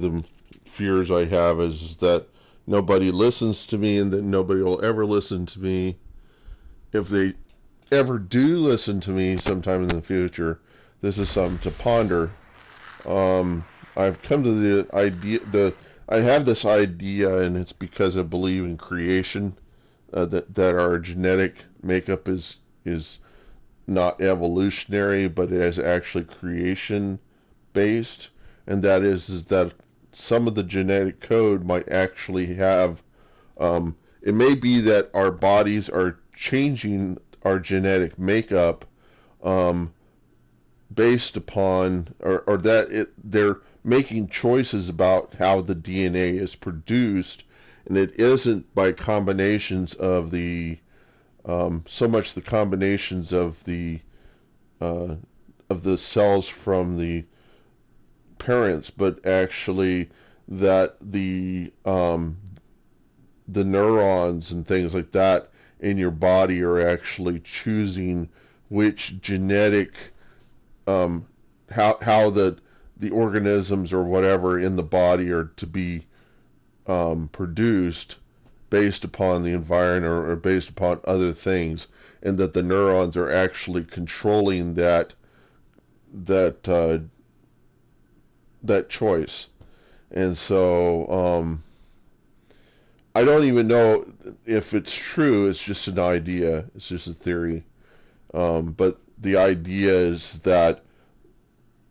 the fears I have is that nobody listens to me and that nobody will ever listen to me. If they ever do listen to me sometime in the future, this is something to ponder. Um, I've come to the idea, I have this idea, and it's because I believe in creation, that our genetic makeup is not evolutionary, but it is actually creation based, and that is that some of the genetic code might actually have. It may be that our bodies are changing our genetic makeup, um, based upon, or that they're making choices about how the DNA is produced, and it isn't by combinations of the so much the combinations uh, of the cells from the parents, but actually that the neurons and things like that in your body are actually choosing which genetic how the organisms or whatever in the body are to be produced based upon the environment, or based upon other things, and that the neurons are actually controlling that that choice. And so I don't even know if it's true. It's just an idea. It's just a theory. But the idea is that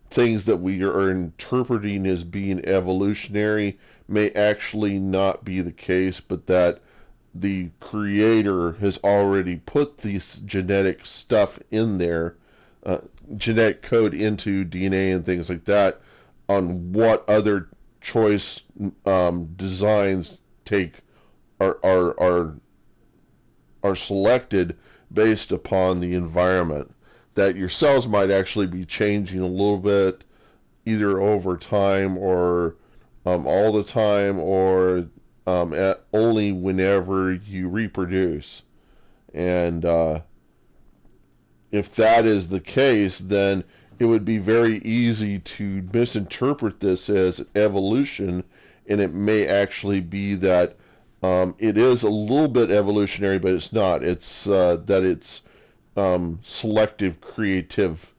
things that we are interpreting as being evolutionary may actually not be the case, but that the creator has already put this genetic stuff in there, uh, genetic code into DNA and things like that, on what other choice designs take are are selected based upon the environment. That your cells might actually be changing a little bit, either over time or all the time, or only whenever you reproduce. And if that is the case, then it would be very easy to misinterpret this as evolution, and it may actually be that it is a little bit evolutionary, but it's not. It's that it's selective creative.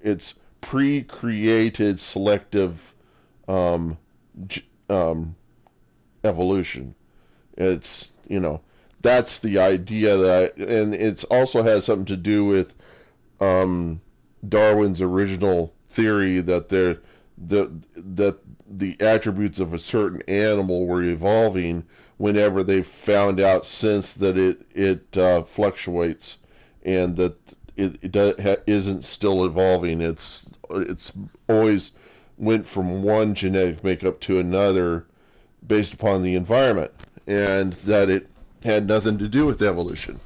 It's pre-created selective um, um, evolution. It's, that's the idea and it also has something to do with um, Darwin's original theory that that the attributes of a certain animal were evolving whenever they found out since that it fluctuates, and that isn't still evolving. It's always went from one genetic makeup to another based upon the environment, and that it had nothing to do with evolution.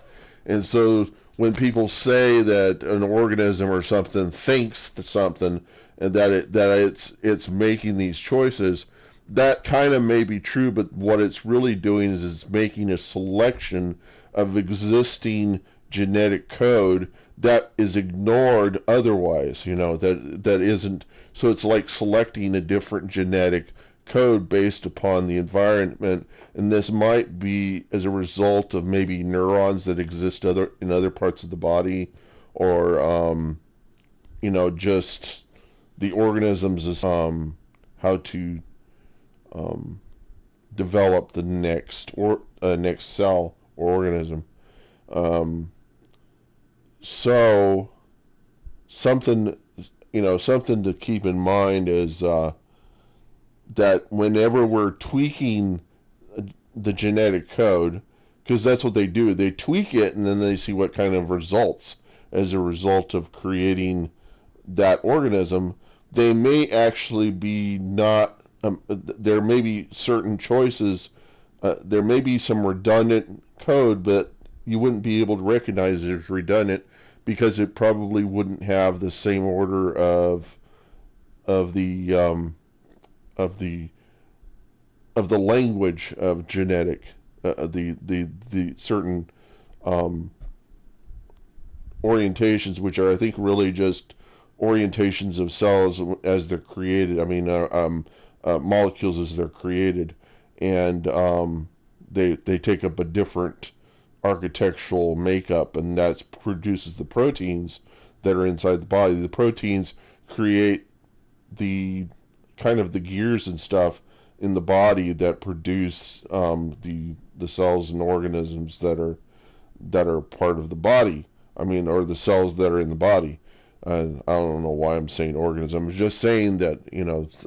And so when people say that an organism or something thinks something, and that it's making these choices, that kind of may be true, but what it's really doing is it's making a selection of existing genetic code that is ignored otherwise, that isn't. So it's like selecting a different genetic code based upon the environment, and this might be as a result of maybe neurons that exist in other parts of the body, or just the organisms is how to um, develop the next cell or organism. Um, so something something to keep in mind is that whenever we're tweaking the genetic code, because that's what they do, they tweak it and then they see what kind of results as a result of creating that organism. They may actually be not, there may be certain choices, there may be some redundant code, but you wouldn't be able to recognize it as redundant because it probably wouldn't have the same order of the of the of the language of genetic, the certain um, orientations, which are, I think, really just orientations of cells as they're created. I mean, molecules as they're created, and they take up a different architectural makeup, and that produces the proteins that are inside the body. The proteins create the kind of the gears and stuff in the body that produce the cells and organisms that are part of the body. I mean, or the cells that are in the body. I don't know why I'm saying organism. I'm just saying that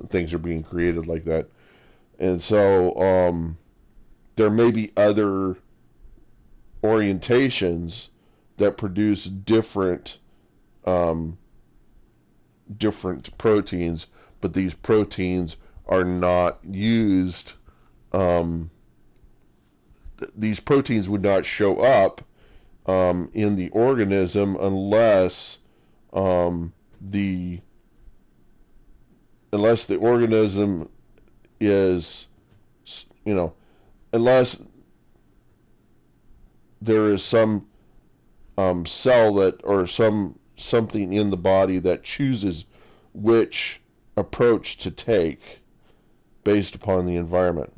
things are being created like that, and so there may be other orientations that produce um, different proteins, but these proteins are not used. Um, these proteins would not show up in the organism um, the unless the organism is, you know, unless there is some cell that or something in the body that chooses which approach to take based upon the environment.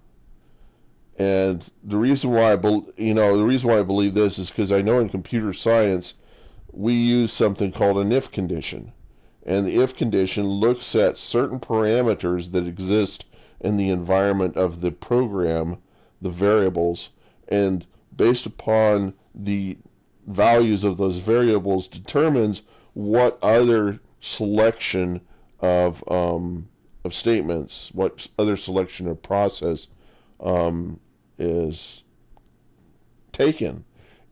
And the reason why the reason why I believe this is because I know in computer science we use something called an if condition. And the if condition looks at certain parameters that exist in the environment of the program, the variables, and based upon the values of those variables determines what other selection of statements, what other selection of process is taken.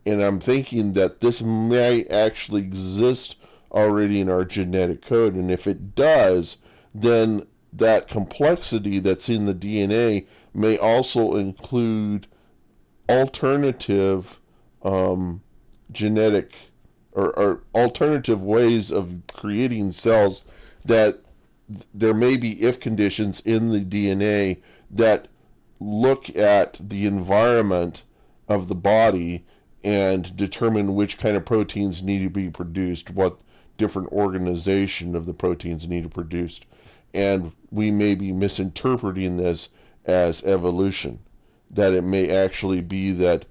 And I'm thinking that this may actually exist already in our genetic code. And if it does, then that complexity that's in the DNA may also include alternative genetic or alternative ways of creating cells that there may be if conditions in the DNA that look at the environment of the body and determine which kind of proteins need to be produced, what different organization of the proteins need to be produced. And we may be misinterpreting this as evolution, that it may actually be that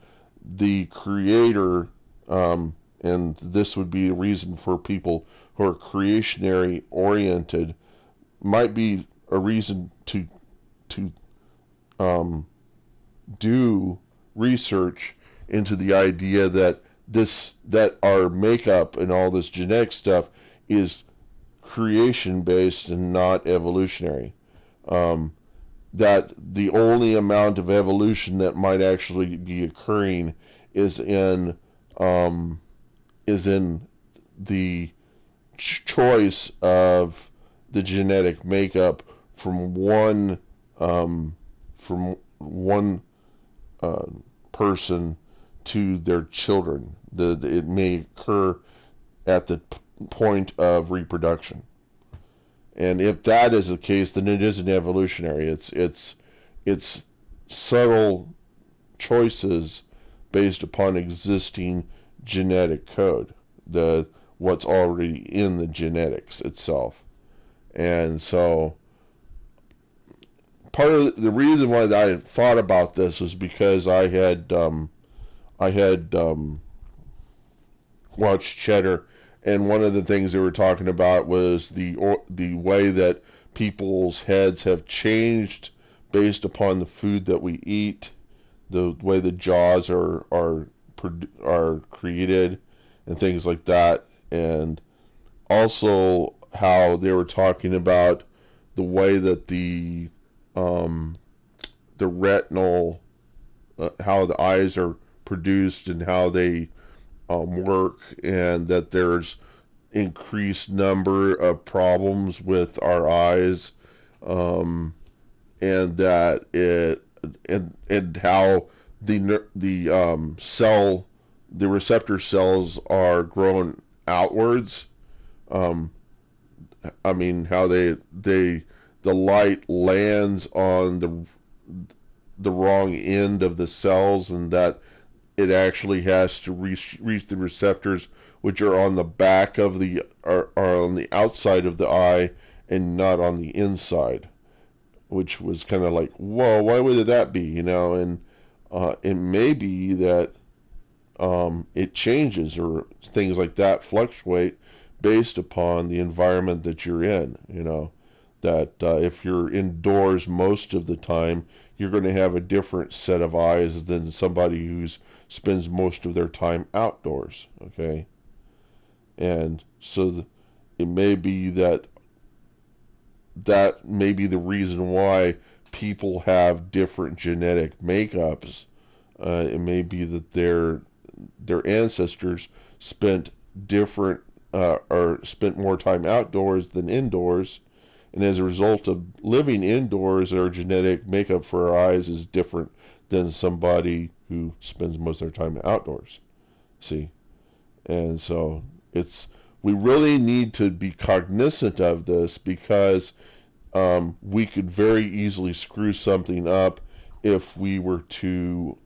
the creator, and this would be a reason for people who are creationary oriented, might be a reason to do research into the idea that our makeup and all this genetic stuff is creation based and not evolutionary. Um, that the only amount of evolution that might actually be occurring is in um, the choice of the genetic makeup from um, one uh, person to their children. It may occur at the point of reproduction. And if that is the case, then it isn't evolutionary. It's subtle choices based upon existing genetic code, the what's already in the genetics itself. And so part of the reason why I thought about this was because I had watched Cheddar, and one of the things they were talking about was the way that people's heads have changed based upon the food that we eat, the way the jaws are created, and things like that, and also how they were talking about the way that um, the retinal, how the eyes are produced and how they work, and that there's increased number of problems with our eyes, um, and that and how the receptor cells are grown outwards. Um, I mean how the light lands on the wrong end of the cells, and that it actually has to reach the receptors, which are on the back of are on the outside of the eye and not on the inside. which was kind of like, whoa, why would that be, And it may be that it changes or things like that fluctuate based upon the environment that you're in, that if you're indoors most of the time, you're going to have a different set of eyes than somebody who spends most of their time outdoors, okay? And so it may be that may be the reason why people have different genetic makeups. It may be that their ancestors spent different or spent more time outdoors than indoors, and as a result of living indoors, our genetic makeup for our eyes is different than somebody who spends most of their time outdoors. See, and so it's we really need to be cognizant of this because we could very easily screw something up if we were to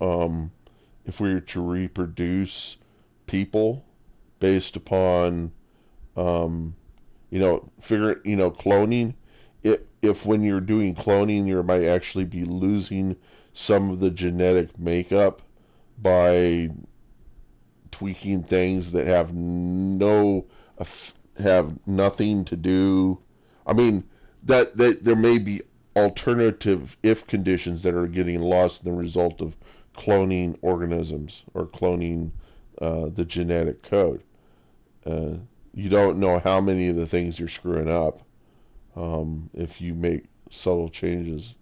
reproduce people based upon cloning. If when you're doing cloning, you might actually be losing some of the genetic makeup by tweaking things that have nothing to do. I mean, that there may be alternative if conditions that are getting lost in the result of cloning organisms or cloning the genetic code. Uh, you don't know how many of the things you're screwing up if you make subtle changes,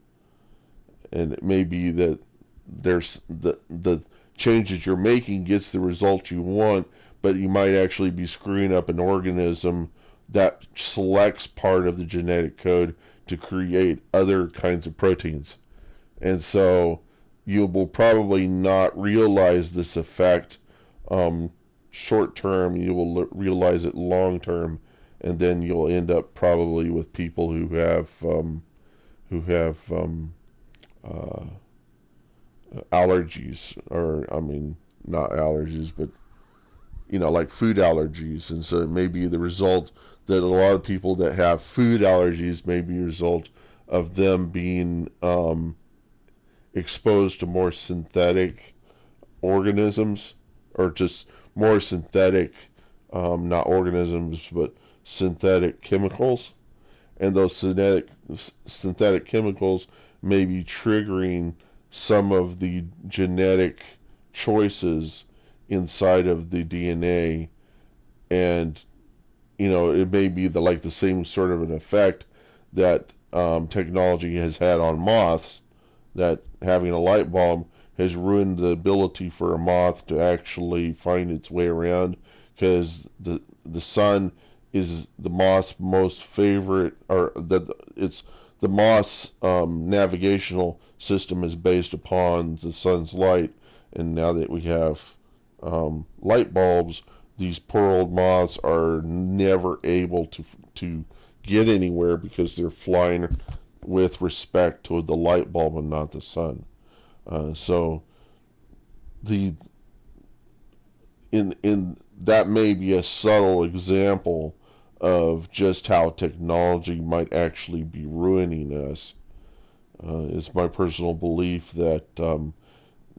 and it may be that there's the changes you're making gets the result you want, but you might actually be screwing up an organism that selects part of the genetic code to create other kinds of proteins. And so you will probably not realize this effect short term. You will realize it long term, and then you'll end up probably with people who have uh, allergies, or I mean, not allergies, but like food allergies. And so it may be the result that a lot of people that have food allergies may be a result of them being exposed to more synthetic organisms, or just more synthetic, not organisms, but synthetic chemicals. And those synthetic chemicals may be triggering some of the genetic choices inside of the DNA, and it may be the same sort of an effect that technology has had on moths, that having a light bulb has ruined the ability for a moth to actually find its way around, because the sun is the moth's most favorite, or that it's the moth's navigational system is based upon the sun's light. And now that we have light bulbs, these poor old moths are never able to get anywhere because they're flying with respect to the light bulb and not the sun. So the in that may be a subtle example of just how technology might actually be ruining us. It's my personal belief that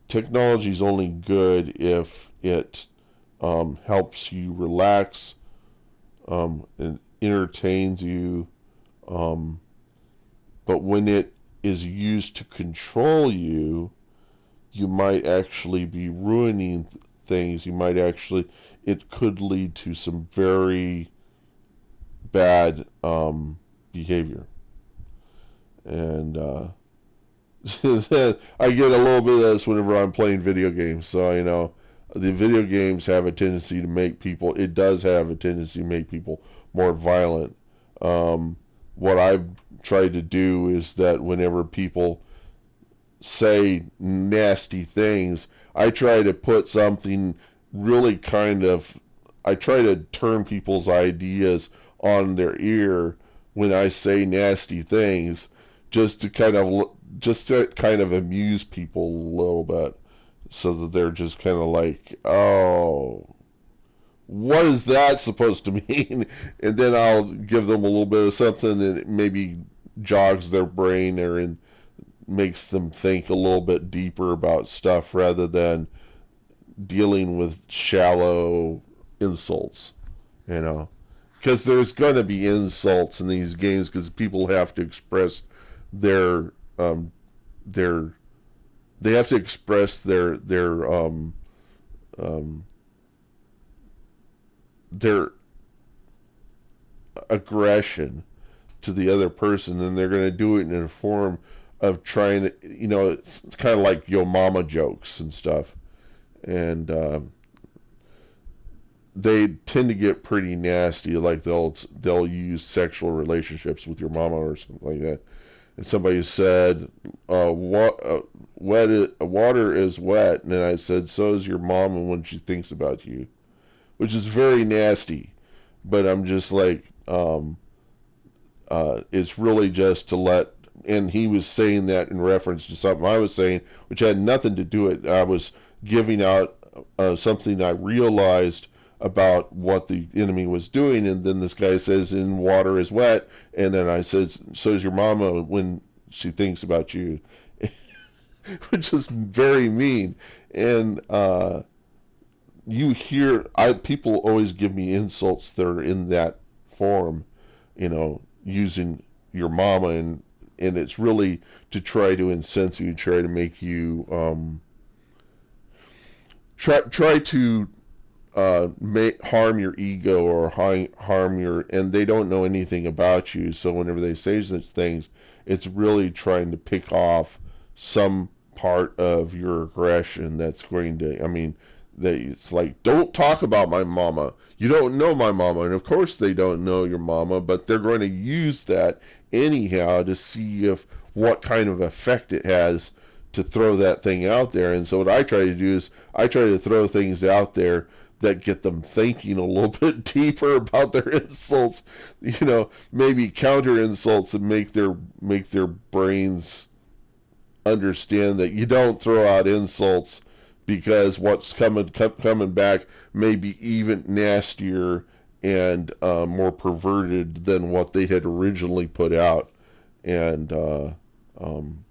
technology is only good if it helps you relax, and entertains you, but when it is used to control you, you might actually be ruining things. It could lead to some very bad behavior. And I get a little bit of this whenever I'm playing video games. So, the video games have a tendency to make people, it does have a tendency to make people more violent. What I've tried to do is that whenever people say nasty things, I try to put something really I try to turn people's ideas on their ear when I say nasty things, just to kind of amuse people a little bit, so that they're just kind of like, oh, what is that supposed to mean? And then I'll give them a little bit of something that maybe jogs their brain or makes them think a little bit deeper about stuff rather than dealing with shallow insults, you know. Because there's going to be insults in these games because people have to express their their they have to express um, their aggression to the other person, and they're going to do it in a form of trying to, it's kind of like yo mama jokes and stuff, and they tend to get pretty nasty. Like they'll use sexual relationships with your mama or something like that. And somebody said, water is wet," and I said, "So is your mama when she thinks about you," which is very nasty. But I'm just like, it's really just to let. And he was saying that in reference to something I was saying, which had nothing to do with it. I was giving out something I realized about what the enemy was doing, and then this guy says, "In water is wet," and then I said, "So is your mama when she thinks about you," which is very mean. And you hear, people always give me insults that are in that form, using your mama, and it's really to try to incense you, try to make you try to harm your ego or harm your, and they don't know anything about you. So whenever they say such things, it's really trying to pick off some part of your aggression that's going to, it's like, "Don't talk about my mama. You don't know my mama." And of course they don't know your mama, but they're going to use that anyhow to see if what kind of effect it has to throw that thing out there. And so what I try to do is I try to throw things out there that get them thinking a little bit deeper about their insults, maybe counter insults, and make their brains understand that you don't throw out insults because what's coming back may be even nastier and more perverted than what they had originally put out. And um,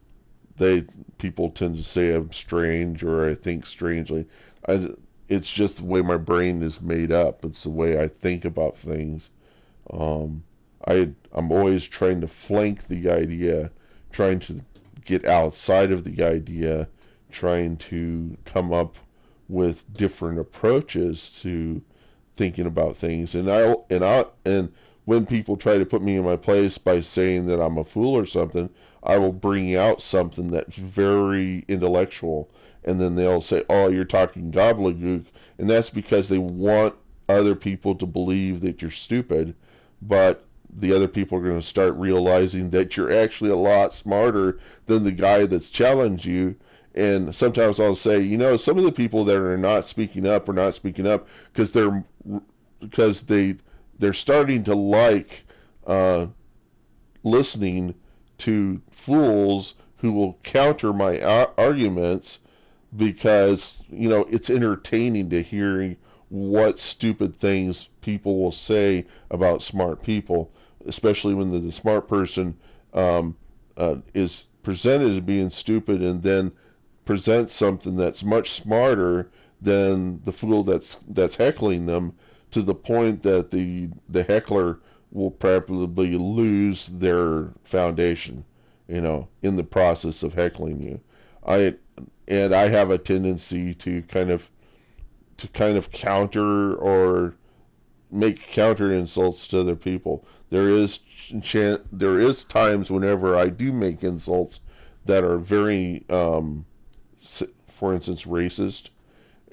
they people tend to say I'm strange or I think strangely. It's just the way my brain is made up. It's the way I think about things. Um, I'm always trying to flank the idea, trying to get outside of the idea, trying to come up with different approaches to thinking about things. And when people try to put me in my place by saying that I'm a fool or something, I will bring out something that's very intellectual, and then they'll say, "Oh, you're talking gobbledygook," and that's because they want other people to believe that you're stupid, but the other people are going to start realizing that you're actually a lot smarter than the guy that's challenged you. And sometimes I'll say, some of the people that are not speaking up are not speaking up because they're starting to like listening to fools who will counter my arguments because it's entertaining to hear what stupid things people will say about smart people, especially when the smart person is presented as being stupid and then presents something that's much smarter than the fool that's heckling them, to the point that the heckler will probably lose their foundation, in the process of heckling you. I have a tendency to kind of counter or make counter insults to other people. There is times whenever I do make insults that are very, for instance, racist,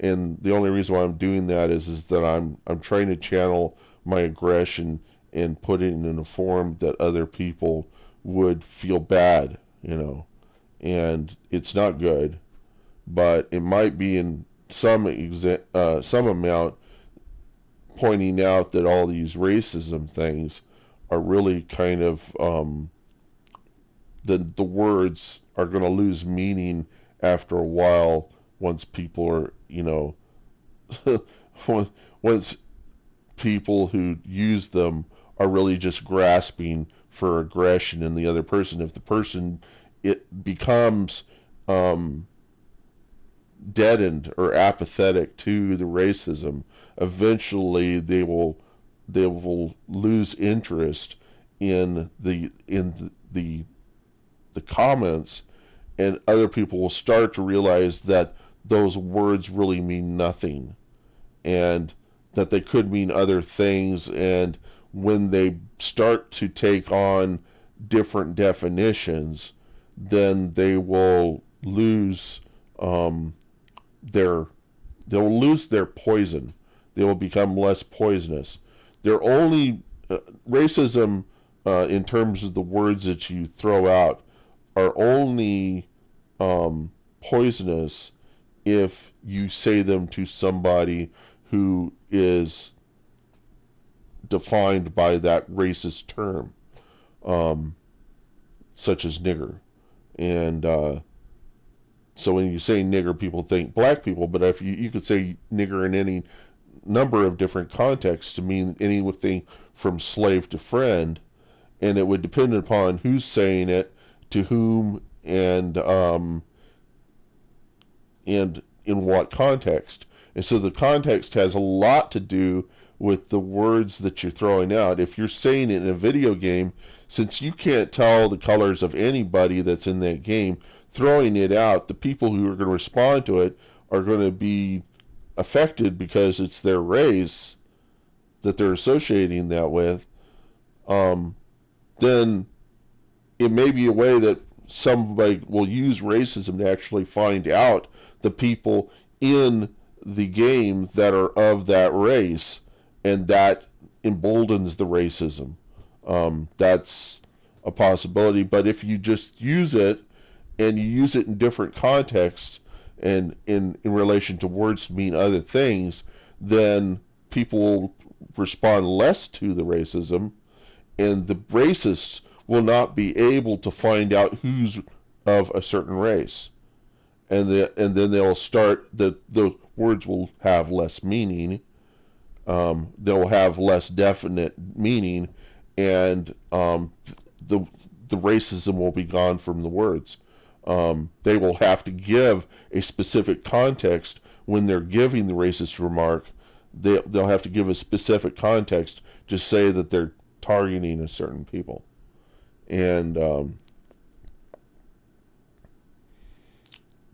and the only reason why I'm doing that is that I'm trying to channel my aggression and put it in a form that other people would feel bad, and it's not good, but it might be in some amount pointing out that all these racism things are really kind of the words are going to lose meaning after a while once people are once people who use them are really just grasping for aggression in the other person. If the person, it becomes deadened or apathetic to the racism, eventually they will lose interest in the comments, and other people will start to realize that those words really mean nothing, and that they could mean other things. And when they start to take on different definitions, then they will lose their they'll lose their poison. They will become less poisonous. They're only racism, in terms of the words that you throw out, are only poisonous if you say them to somebody who is defined by that racist term, such as nigger. And so when you say nigger, people think black people, but if you could say nigger in any number of different contexts to mean anything from slave to friend, and it would depend upon who's saying it, to whom, and in what context. And so the context has a lot to do with the words that you're throwing out. If you're saying it in a video game, since you can't tell the colors of anybody that's in that game, throwing it out, the people who are going to respond to it are going to be affected because it's their race that they're associating that with. Then it may be a way that somebody will use racism to actually find out the people in the game that are of that race, and that emboldens the racism. That's a possibility. But if you just use it, and you use it in different contexts, and in relation to words to mean other things, then people will respond less to the racism, and the racists will not be able to find out who's of a certain race. And then they'll start, the words will have less meaning. They'll have less definite meaning, and the racism will be gone from the words. They will have to give a specific context when they're giving the racist remark. They'll have to give a specific context to say that they're targeting a certain people. And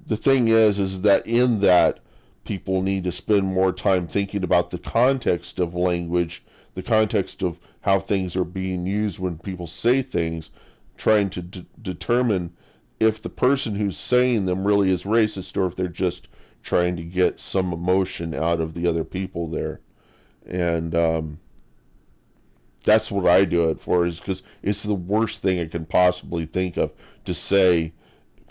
the thing is that in that, people need to spend more time thinking about the context of language, the context of how things are being used when people say things, trying to determine if the person who's saying them really is racist, or if they're just trying to get some emotion out of the other people there. And that's what I do it for, is because it's the worst thing I can possibly think of to say,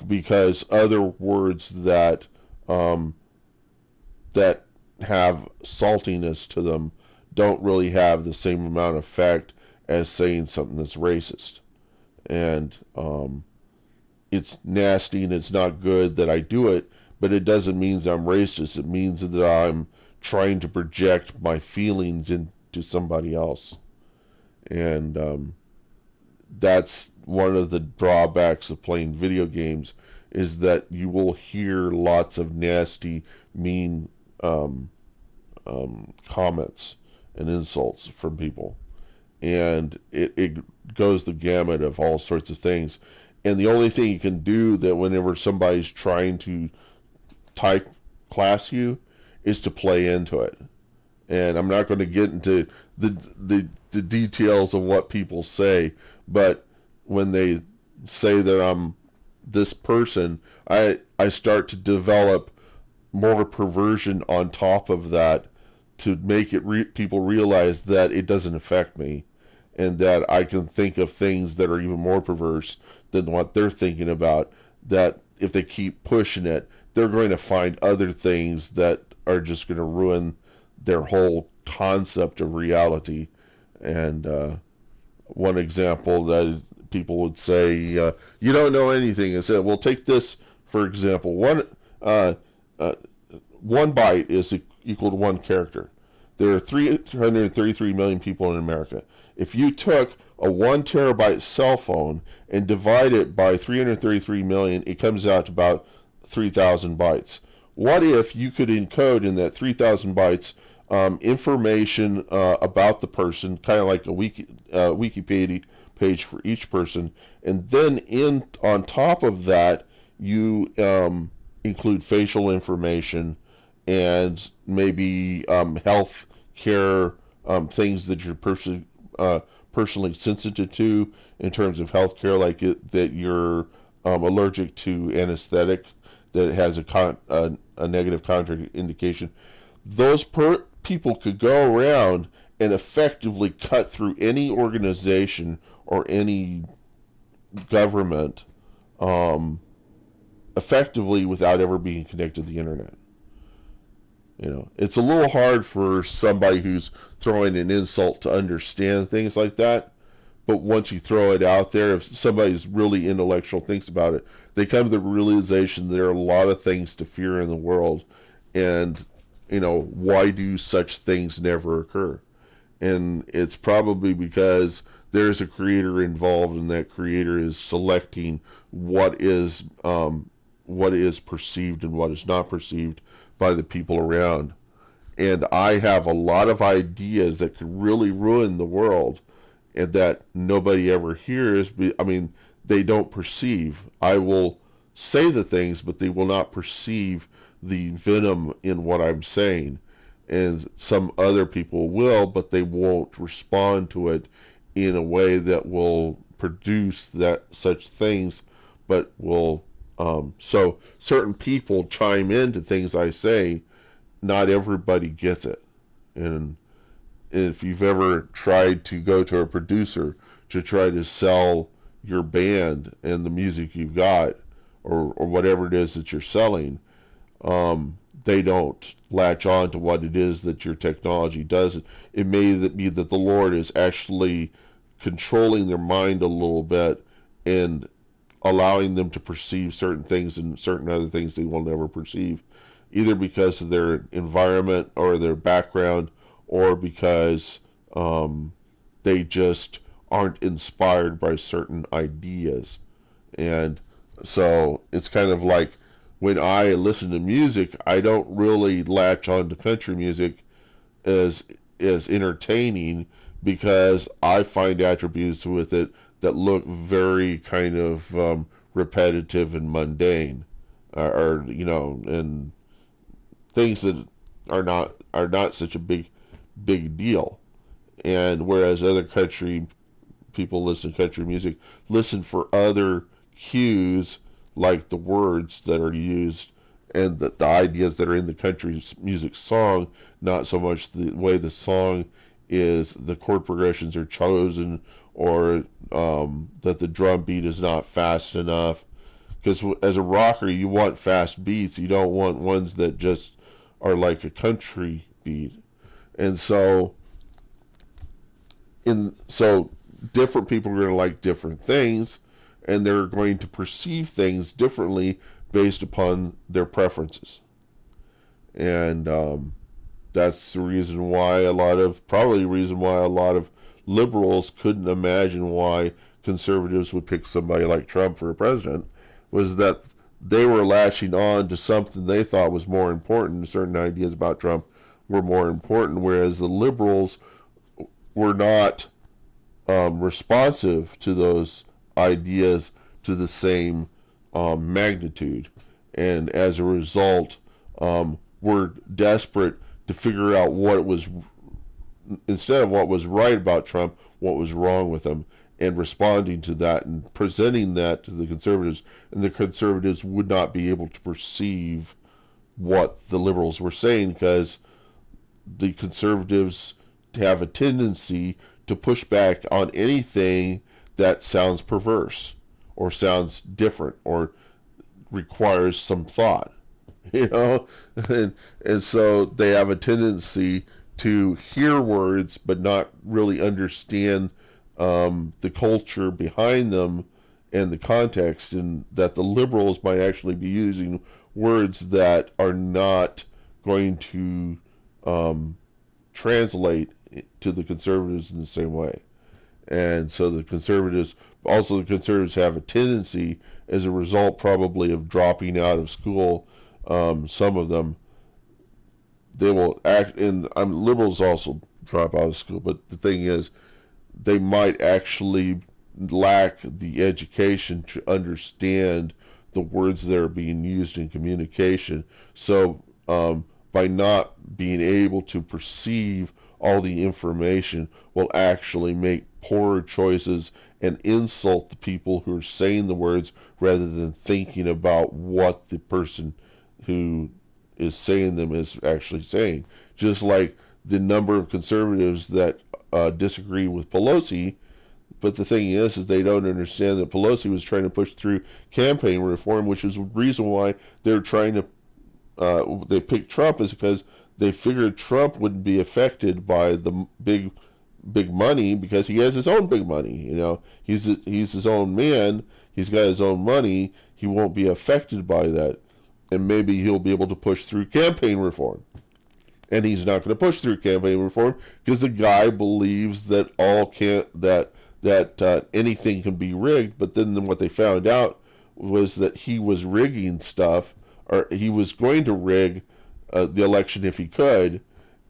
because other words that that have saltiness to them don't really have the same amount of effect as saying something that's racist. And it's nasty and it's not good that I do it, but it doesn't mean I'm racist. It means that I'm trying to project my feelings into somebody else. And that's one of the drawbacks of playing video games, is that you will hear lots of nasty, mean comments and insults from people. And it goes the gamut of all sorts of things. And the only thing you can do, that whenever somebody's trying to type class you, is to play into it. And I'm not going to get into the details of what people say, but when they say that I'm this person, I start to develop more perversion on top of that, to make it people realize that it doesn't affect me, and that I can think of things that are even more perverse than what they're thinking about, that if they keep pushing it, they're going to find other things that are just going to ruin their whole concept of reality. And one example that people would say, you don't know anything, and say, well, take this for example. One byte is equal to one character. There are 333 million people in America. If you took a 1 terabyte cell phone and divide it by 333 million, it comes out to about 3,000 bytes. What if you could encode in that 3,000 bytes information about the person, kind of like a Wikipedia page for each person, and then on top of that, you include facial information and maybe health care things that you're personally sensitive to in terms of health care, like that you're allergic to anesthetic that has a negative contraindication. Those people could go around and effectively cut through any organization or any government um, effectively without ever being connected to the internet. It's a little hard for somebody who's throwing an insult to understand things like that. But once you throw it out there, if somebody's really intellectual thinks about it, they come to the realization there are a lot of things to fear in the world. And, why do such things never occur? And it's probably because there's a creator involved, and that creator is selecting what is perceived and what is not perceived by the people around. And I have a lot of ideas that could really ruin the world and that nobody ever hears. I mean, they don't perceive. I will say the things, but they will not perceive the venom in what I'm saying. And some other people will, but they won't respond to it in a way that will produce such things, but will so certain people chime into things I say. Not everybody gets it. And if you've ever tried to go to a producer to try to sell your band and the music you've got, or whatever it is that you're selling, they don't latch on to what it is that your technology does. It may be that the Lord is actually controlling their mind a little bit and allowing them to perceive certain things and certain other things they will never perceive, either because of their environment or their background, or because they just aren't inspired by certain ideas. And so it's kind of like when I listen to music, I don't really latch on to country music as entertaining, because I find attributes with it that look very kind of repetitive and mundane, and things that are not such a big deal. And whereas other country people listen to country music, listen for other cues, like the words that are used and the ideas that are in the country music song, not so much the way the song is, the chord progressions are chosen, or that the drum beat is not fast enough. Because as a rocker, you want fast beats. You don't want ones that just are like a country beat. And so different people are going to like different things, and they're going to perceive things differently based upon their preferences. And that's the reason why probably the reason why a lot of liberals couldn't imagine why conservatives would pick somebody like Trump for a president, was that they were latching on to something they thought was more important. Certain ideas about Trump were more important, whereas the liberals were not responsive to those ideas to the same magnitude. And as a result, were desperate to figure out instead of what was right about Trump, what was wrong with him, and responding to that and presenting that to the conservatives. And the conservatives would not be able to perceive what the liberals were saying, because the conservatives have a tendency to push back on anything that sounds perverse or sounds different or requires some thought, and so they have a tendency to hear words but not really understand the culture behind them and the context, and that the liberals might actually be using words that are not going to translate to the conservatives in the same way. And so the conservatives have a tendency, as a result probably of dropping out of school, some of them, they will act, and liberals also drop out of school, but the thing is, they might actually lack the education to understand the words that are being used in communication. So, by not being able to perceive all the information, will actually make poorer choices and insult the people who are saying the words rather than thinking about what the person who is saying them is actually saying. Just like the number of conservatives that disagree with Pelosi, but the thing is they don't understand that Pelosi was trying to push through campaign reform, which is the reason why they're trying to they picked Trump, is because they figured Trump wouldn't be affected by the big money because he has his own big money. You know, he's his own man. He's got his own money. He won't be affected by that, and maybe he'll be able to push through campaign reform. And he's not going to push through campaign reform because the guy believes that anything can be rigged. But then what they found out was that he was rigging stuff, or he was going to rig the election if he could,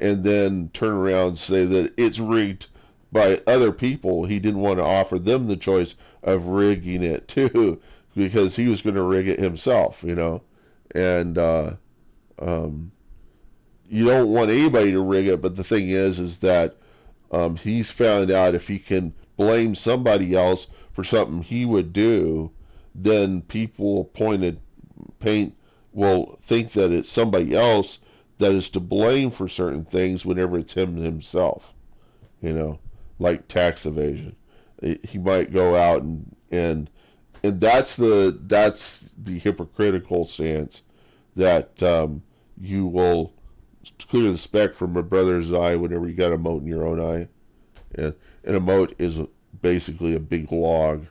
and then turn around and say that it's rigged by other people. He didn't want to offer them the choice of rigging it too, because he was going to rig it himself, you know. And um, you don't want anybody to rig it, but the thing is that he's found out if he can blame somebody else for something he would do, then people paint will think that it's somebody else that is to blame for certain things whenever it's him himself. You know, like tax evasion. He might go out and that's the hypocritical stance that you will clear the speck from a brother's eye whenever you got a mote in your own eye. And a mote is basically a big log,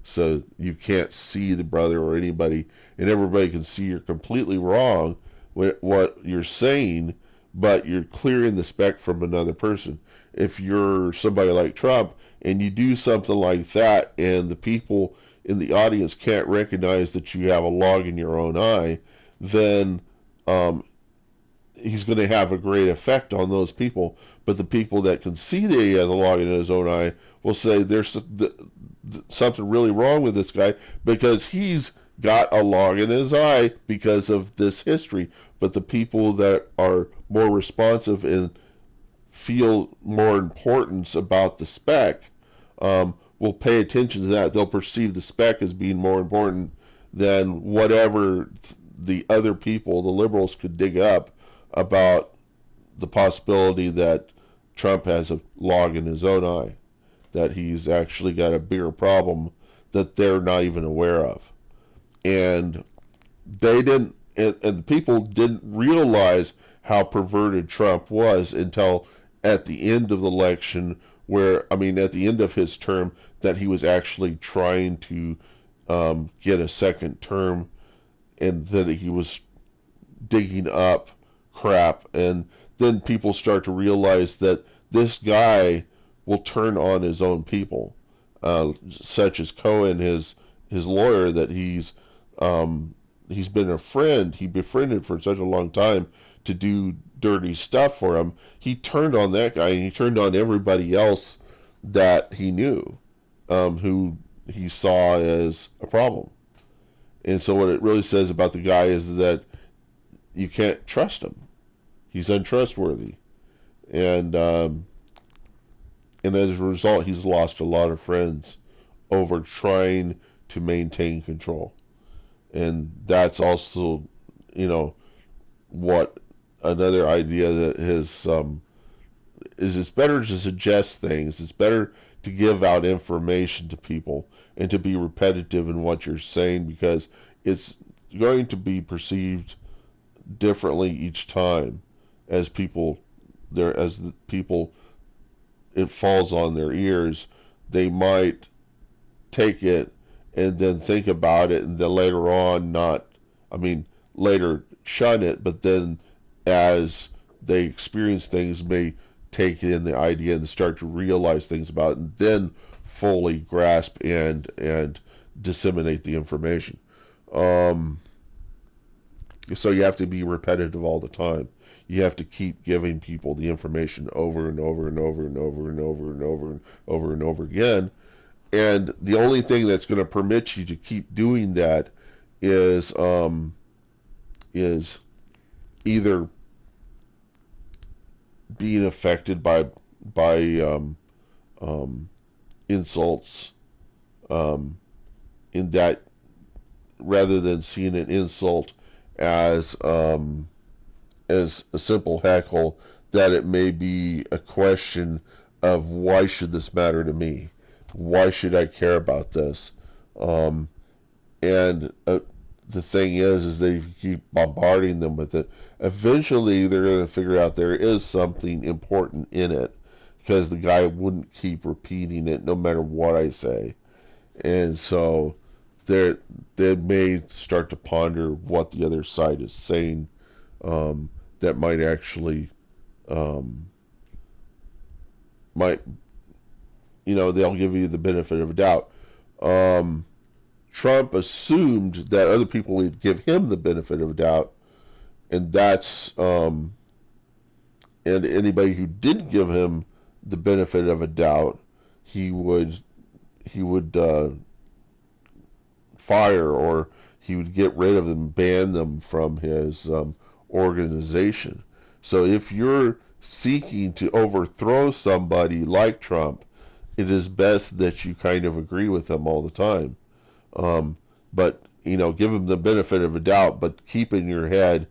so you can't see the brother or anybody, and everybody can see you're completely wrong with what you're saying, but you're clearing the speck from another person. If you're somebody like Trump and you do something like that, and the people in the audience can't recognize that you have a log in your own eye, then um, he's going to have a great effect on those people. But the people that can see that he has a log in his own eye will say there's something really wrong with this guy because he's got a log in his eye because of this history. But the people that are more responsive and feel more importance about the speck will pay attention to that. They'll perceive the speck as being more important than whatever the other people, the liberals, could dig up about the possibility that Trump has a log in his own eye, that he's actually got a bigger problem that they're not even aware of. And they didn't, and the people didn't realize how perverted Trump was until at the end of the election, at the end of his term, that he was actually trying to get a second term, and that he was digging up crap. And then people start to realize that this guy will turn on his own people, such as Cohen, his lawyer, that he's been he befriended for such a long time to do dirty stuff for him. He turned on that guy, and he turned on everybody else that he knew, who he saw as a problem. And so what it really says about the guy is that you can't trust him. He's untrustworthy. And as a result, he's lost a lot of friends over trying to maintain control. And that's also, what another idea that is it's better to suggest things. It's better to give out information to people and to be repetitive in what you're saying, because it's going to be perceived differently each time as people it falls on their ears. They might take it and then think about it, and then later on later shun it, but then as they experience things may take in the idea and start to realize things about it, and then fully grasp and disseminate the information. Um, so you have to be repetitive all the time. You have to keep giving people the information over and over and over and over and over and over and over and over again. And the only thing that's going to permit you to keep doing that is is either being affected by um, insults, um, in that rather than seeing an insult as as a simple heckle, that it may be a question of why should this matter to me? Why should I care about this? Um, and the thing is that if you keep bombarding them with it, eventually they're going to figure out there is something important in it, because the guy wouldn't keep repeating it no matter what I say. And so they may start to ponder what the other side is saying, um, that might actually, um, might, they'll give you the benefit of a doubt. Um, Trump assumed that other people would give him the benefit of a doubt, and and anybody who didn't give him the benefit of a doubt, he would he would fire, or he would get rid of them, ban them from his organization. So if you're seeking to overthrow somebody like Trump, it is best that you kind of agree with them all the time. Um, but give him the benefit of a doubt, but keep in your head,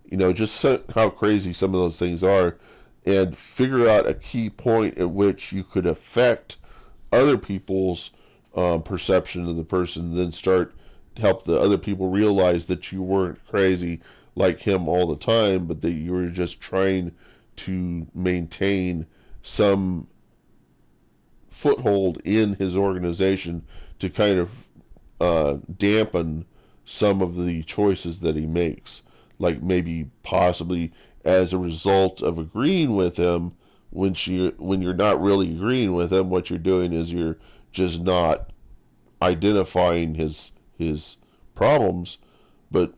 just how crazy some of those things are, and figure out a key point at which you could affect other people's perception of the person, then start to help the other people realize that you weren't crazy like him all the time, but that you were just trying to maintain some foothold in his organization to kind of dampen some of the choices that he makes. Like maybe possibly as a result of agreeing with him, when you're not really agreeing with him, what you're doing is you're just not identifying his problems, but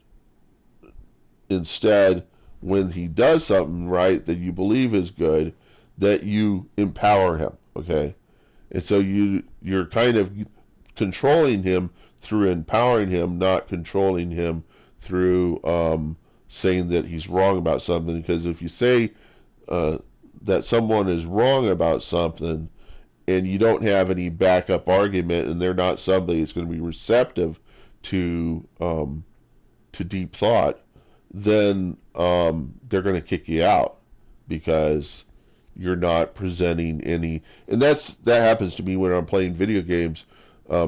instead, when he does something right that you believe is good, that you empower him. Okay, and so you're kind of controlling him through empowering him, not controlling him through saying that he's wrong about something. Because if you say uh, that someone is wrong about something, and you don't have any backup argument, and they're not somebody that's going to be receptive to deep thought, then they're going to kick you out, because you're not presenting any. And that happens to me when I'm playing video games.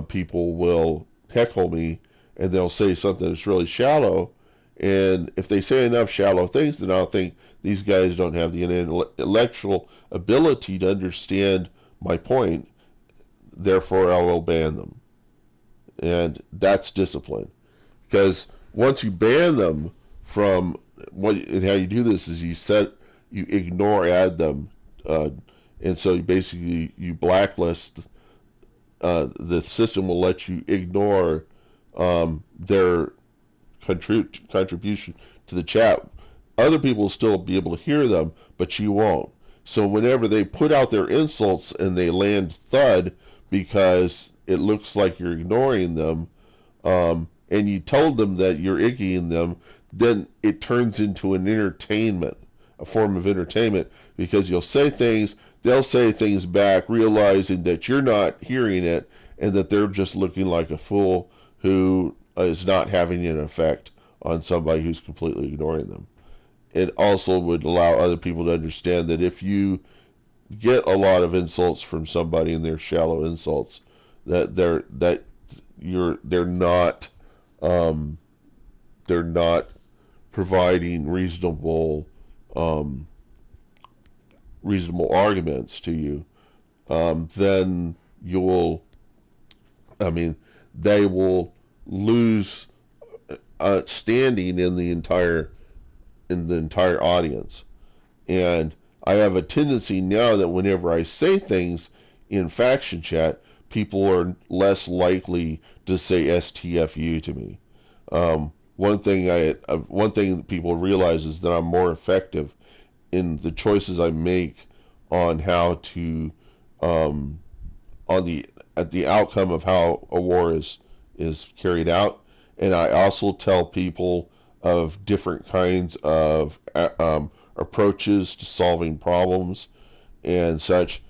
People will heckle me, and they'll say something that's really shallow. And if they say enough shallow things, then I'll think these guys don't have the intellectual ability to understand my point. Therefore, I will ban them. And that's discipline. Because once you ban them from and how you do this is you ignore add them, uh, and so you blacklist. The system will let you ignore their contribution to the chat. Other people will still be able to hear them, but you won't. So whenever they put out their insults and they land thud because it looks like you're ignoring them, and you told them that you're iggying them, then it turns into an entertainment, a form of entertainment, because they'll say things back, realizing that you're not hearing it, and that they're just looking like a fool who is not having an effect on somebody who's completely ignoring them. It also would allow other people to understand that if you get a lot of insults from somebody and they're shallow insults, that um, they're not providing um, reasonable arguments to you. Then you'll, I mean, they will lose standing in the entire audience. And I have a tendency now that whenever I say things in faction chat, people are less likely to say STFU to me. One thing that people realize is that I'm more effective in the choices I make on how to um, on the at the outcome of how a war is carried out, and I also tell people of different kinds of approaches to solving problems and such.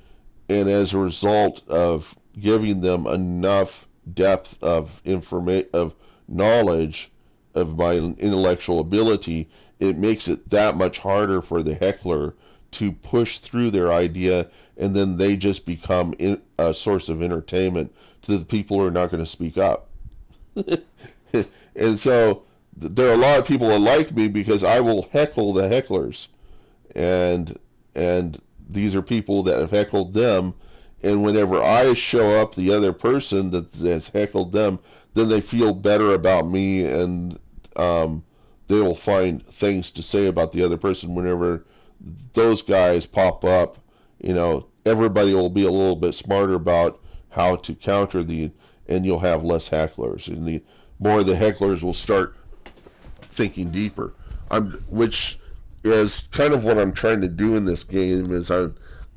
And as a result of giving them enough depth of information of knowledge of my intellectual ability, it makes it that much harder for the heckler to push through their idea, and then they just become a source of entertainment to the people who are not going to speak up. And so there are a lot of people that like me because I will heckle the hecklers, and and these are people that have heckled them, and whenever I show up the other person that has heckled them, then they feel better about me, and they will find things to say about the other person whenever those guys pop up. Everybody will be a little bit smarter about how to counter and you'll have less hecklers, and the more the hecklers will start thinking deeper. Which is kind of what I'm trying to do in this game.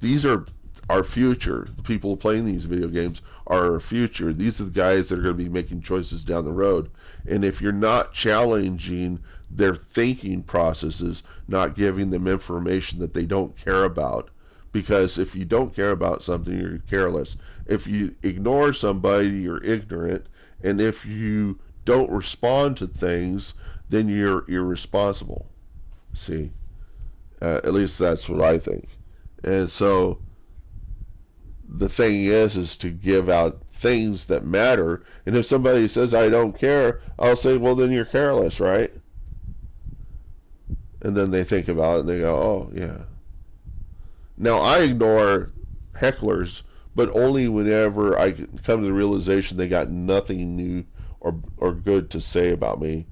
These are our future. The people playing these video games are our future. These are the guys that are going to be making choices down the road. And if you're not challenging their thinking processes, not giving them information that they don't care about, because if you don't care about something, you're careless. If you ignore somebody, you're ignorant. And if you don't respond to things, then you're irresponsible. See, at least that's what I think. And so the thing is to give out things that matter. And if somebody says I don't care, I'll say, well, then you're careless, right? And then they think about it and they go, oh yeah. Now I ignore hecklers, but only whenever I come to the realization they got nothing new or good to say about me.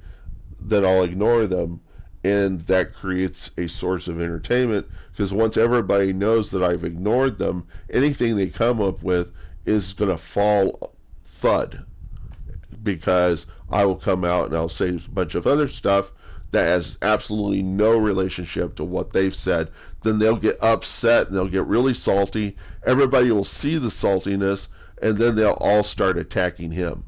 Then I'll ignore them, and that creates a source of entertainment, because once everybody knows that I've ignored them, anything they come up with is going to fall thud, because I will come out and I'll say a bunch of other stuff that has absolutely no relationship to what they've said. Then they'll get upset and they'll get really salty. Everybody will see the saltiness, and then they'll all start attacking him.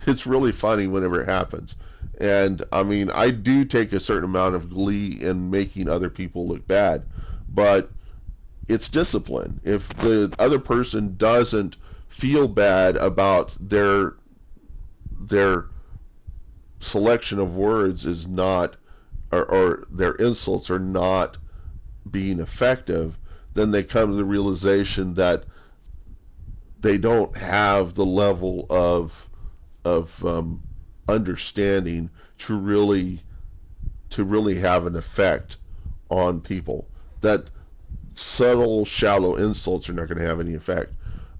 It's really funny whenever it happens. And I mean, I do take a certain amount of glee in making other people look bad, but it's discipline. If the other person doesn't feel bad about their selection of words is not, or their insults are not being effective, then they come to the realization that they don't have the level of understanding to really have an effect on people. That subtle, shallow insults are not going to have any effect.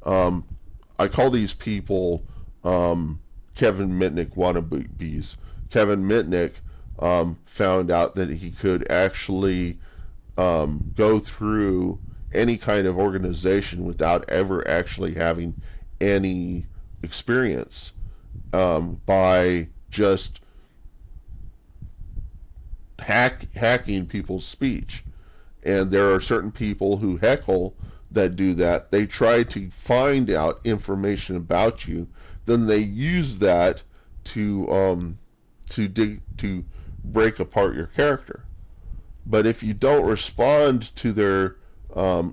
I call these people Kevin Mitnick wannabes. Kevin Mitnick found out that he could actually go through any kind of organization without ever actually having any experience, by just hacking people's speech. And there are certain people who heckle that do that. They try to find out information about you, then they use that to break apart your character. But if you don't respond to their,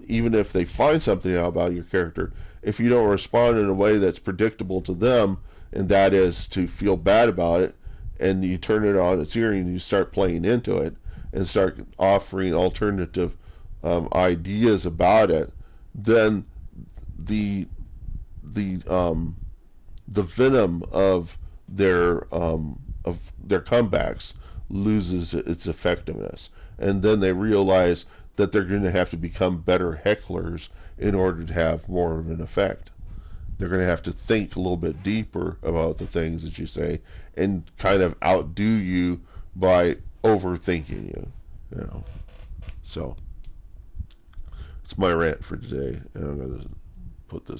even if they find something out about your character, if you don't respond in a way that's predictable to them, and that is to feel bad about it, and you turn it on its ear and you start playing into it and start offering alternative ideas about it, then the venom of their comebacks loses its effectiveness, and then they realize that they're going to have to become better hecklers in order to have more of an effect. They're going to have to think a little bit deeper about the things that you say and kind of outdo you by overthinking you. So it's my rant for today, and I'm going to put this